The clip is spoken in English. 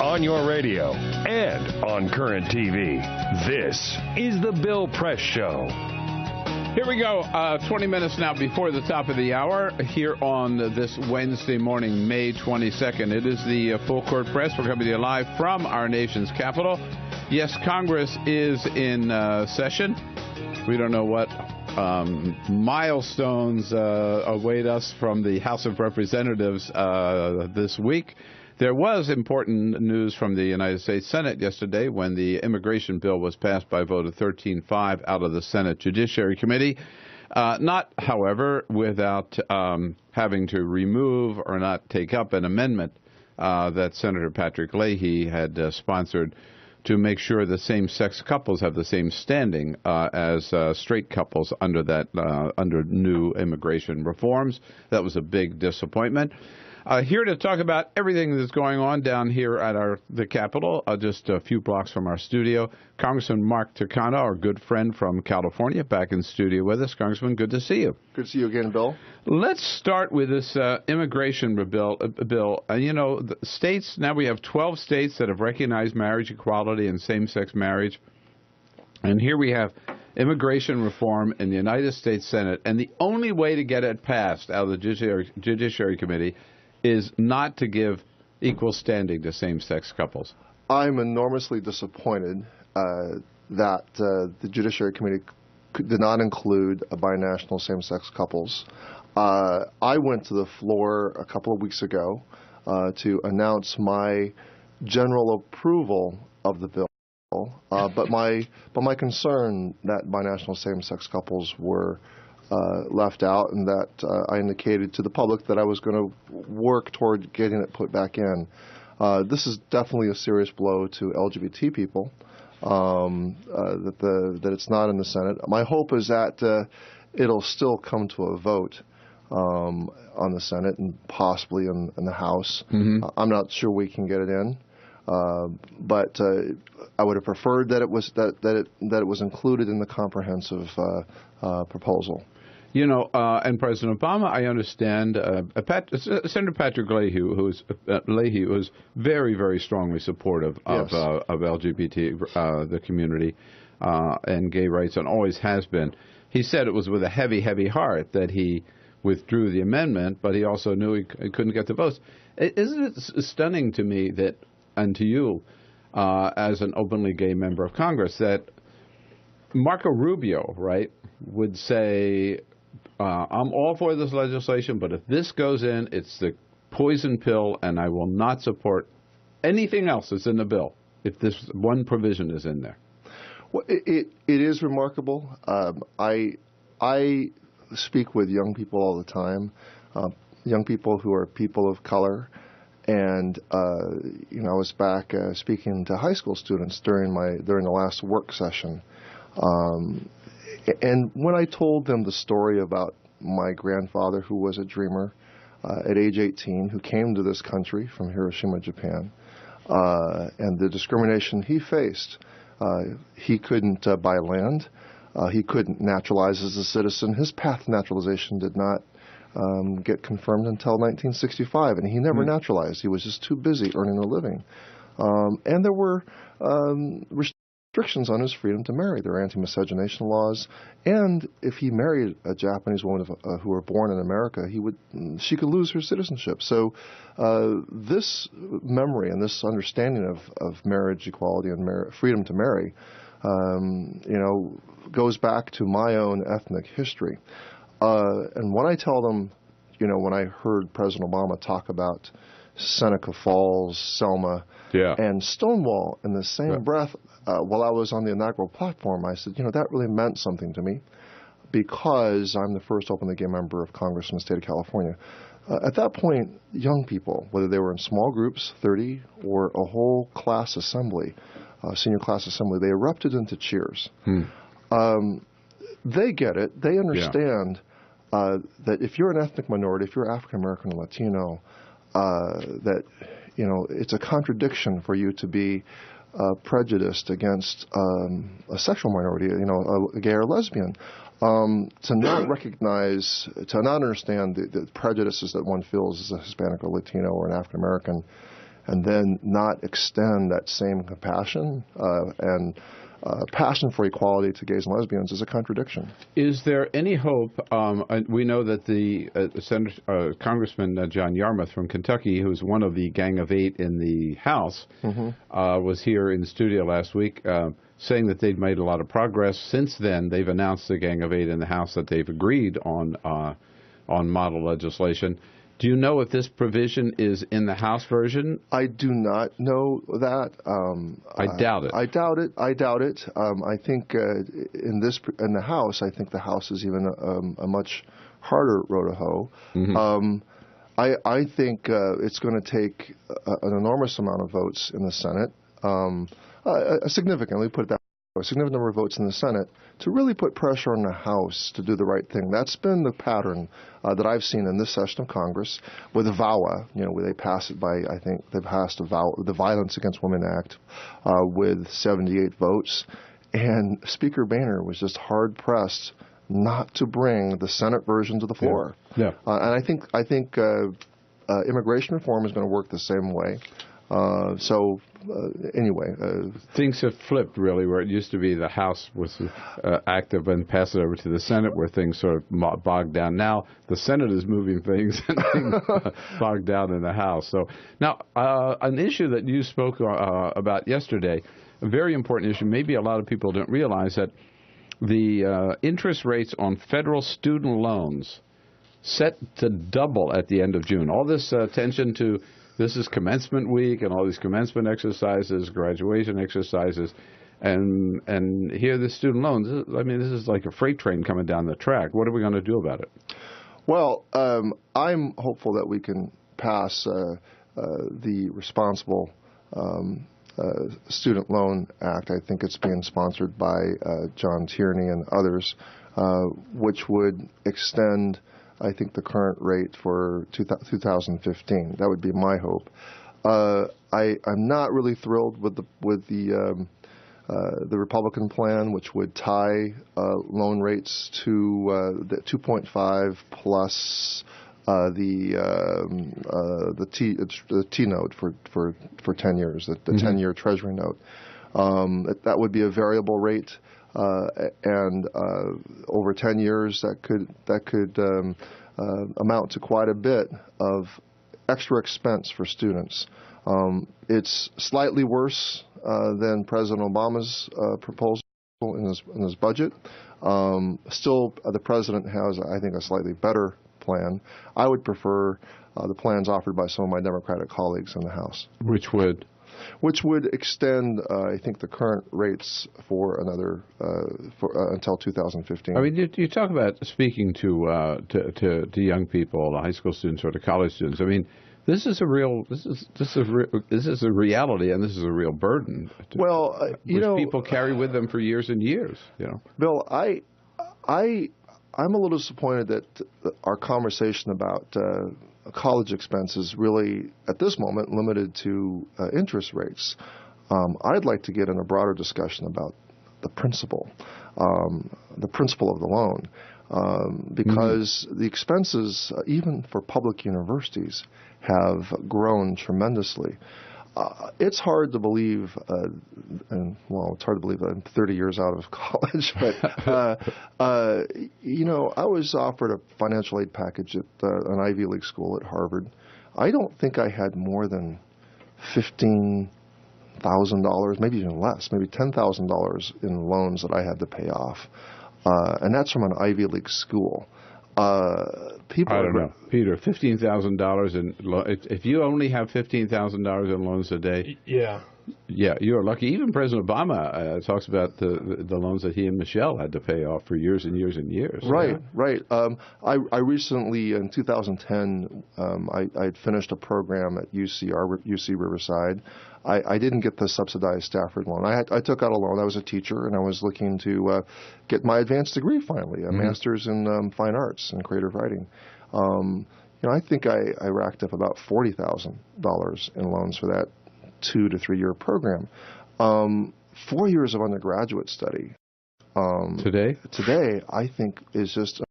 on your radio, and on current TV. This is The Bill Press Show. Here we go, 20 minutes now before the top of the hour here on this Wednesday morning, May 22nd. It is the Full Court Press. We're coming to you live from our nation's capital. Yes, Congress is in session. We don't know what milestones await us from the House of Representatives this week. There was important news from the United States Senate yesterday when the immigration bill was passed by a vote of 13-5 out of the Senate Judiciary Committee. Not, however, without having to remove or not take up an amendment that Senator Patrick Leahy had sponsored to make sure that same-sex couples have the same standing as straight couples under new immigration reforms. That was a big disappointment. Here to talk about everything that's going on down here at the Capitol, just a few blocks from our studio, Congressman Mark Takano, our good friend from California, back in studio with us. Congressman, good to see you. Good to see you again, Bill. Let's start with this immigration bill. The states, now we have 12 states that have recognized marriage equality and same-sex marriage. And here we have immigration reform in the United States Senate. And the only way to get it passed out of the Judiciary Committee is not to give equal standing to same-sex couples. I'm enormously disappointed that the Judiciary Committee did not include binational same-sex couples. I went to the floor a couple of weeks ago to announce my general approval of the bill, but my concern that binational same-sex couples were left out, and that I indicated to the public that I was going to work toward getting it put back in. This is definitely a serious blow to LGBT people, that it's not in the Senate. My hope is that it'll still come to a vote on the Senate and possibly in the House. Mm-hmm. I'm not sure we can get it in, but I would have preferred that it was included in the comprehensive proposal. And President Obama, I understand, Senator Patrick Leahy, who's very, very strongly supportive of LGBT, the community, and gay rights, and always has been. He said it was with a heavy, heavy heart that he withdrew the amendment, but he also knew he couldn't get the votes. Isn't it stunning to me that, and to you, as an openly gay member of Congress, that Marco Rubio, right, would say, I'm all for this legislation, but if this goes in, it's the poison pill, and I will not support anything else that's in the bill if this one provision is in there. Well, it is remarkable. I speak with young people all the time, young people who are people of color, and I was back speaking to high school students during the last work session. And when I told them the story about my grandfather, who was a dreamer at age 18, who came to this country from Hiroshima, Japan, and the discrimination he faced, he couldn't buy land, he couldn't naturalize as a citizen. His path to naturalization did not get confirmed until 1965, and he never naturalized. He was just too busy earning a living. And there were restrictions on his freedom to marry. There are anti-miscegenation laws, and if he married a Japanese woman who were born in America, she could lose her citizenship. So this memory and this understanding of marriage equality and freedom to marry, goes back to my own ethnic history. And when I tell them, when I heard President Obama talk about Seneca Falls, Selma, and Stonewall in the same breath, while I was on the inaugural platform, I said, that really meant something to me because I'm the first openly gay member of Congress in the state of California. At that point, young people, whether they were in small groups, 30, or a whole class assembly, senior class assembly, they erupted into cheers. They get it. They understand that if you're an ethnic minority, if you're African American or Latino, that it's a contradiction for you to be prejudiced against a sexual minority, a gay or lesbian, to not recognize, to not understand the prejudices that one feels as a Hispanic or Latino or an African American, and then not extend that same compassion and passion for equality to gays and lesbians is a contradiction. Is there any hope? We know that the Congressman John Yarmouth from Kentucky, who's one of the Gang of Eight in the House, was here in the studio last week saying that they'd made a lot of progress. Since then, they've announced, the Gang of Eight in the House, that they've agreed on model legislation. Do you know if this provision is in the House version? I do not know that. I doubt it. I doubt it. I think in the House, I think the House is even a much harder row to hoe. I think it's going to take an enormous amount of votes in the Senate, a significant number of votes in the Senate to really put pressure on the House to do the right thing. That's been the pattern that I've seen in this session of Congress with VAWA, where they passed it by, I think they passed the Violence Against Women Act with 78 votes. And Speaker Boehner was just hard-pressed not to bring the Senate version to the floor. Yeah. And I think immigration reform is going to work the same way. Anyway, things have flipped, really, where it used to be the House was active and pass it over to the Senate, where things sort of bogged down. Now the Senate is moving things and things bogged down in the House. So now an issue that you spoke about yesterday, a very important issue. Maybe a lot of people don't realize that the interest rates on federal student loans set to double at the end of June. All this attention to this is commencement week and all these commencement exercises, graduation exercises, and here the student loans. I mean, this is like a freight train coming down the track. What are we going to do about it? Well, I'm hopeful that we can pass the Responsible Student Loan Act. I think it's being sponsored by John Tierney and others, which would extend, I think, the current rate for 2015. That would be my hope. I'm not really thrilled with the Republican plan, which would tie loan rates to the 2.5 plus the T note for 10 years, the 10-year Treasury note. That would be a variable rate. And over 10 years, that could amount to quite a bit of extra expense for students. It's slightly worse than President Obama's proposal in his budget. Still, the president has, I think, a slightly better plan. I would prefer the plans offered by some of my Democratic colleagues in the House. Which would extend, I think, the current rates for another until 2015. I mean, you talk about speaking to young people, high school students or to college students. I mean, this is a reality, and this is a real burden. Well, which people carry with them for years and years. Bill, I'm a little disappointed that our conversation about college expenses really, at this moment, limited to interest rates. I'd like to get in a broader discussion about the principle of the loan, because the expenses, even for public universities, have grown tremendously. It's hard to believe, it's hard to believe that I'm 30 years out of college, but, I was offered a financial aid package at an Ivy League school at Harvard. I don't think I had more than $15,000, maybe even less, maybe $10,000 in loans that I had to pay off. And that's from an Ivy League school. I don't know, Peter. $15,000 in if you only have $15,000 in loans a day, yeah, you are lucky. Even President Obama talks about the loans that he and Michelle had to pay off for years and years and years. Right, right. I recently, in 2010, I had finished a program at UC Riverside. I didn't get the subsidized Stafford loan. I took out a loan. I was a teacher, and I was looking to get my advanced degree finally, a master's in fine arts and creative writing. I think I racked up about $40,000 in loans for that 2 to 3 year program. 4 years of undergraduate study. Today, I think is just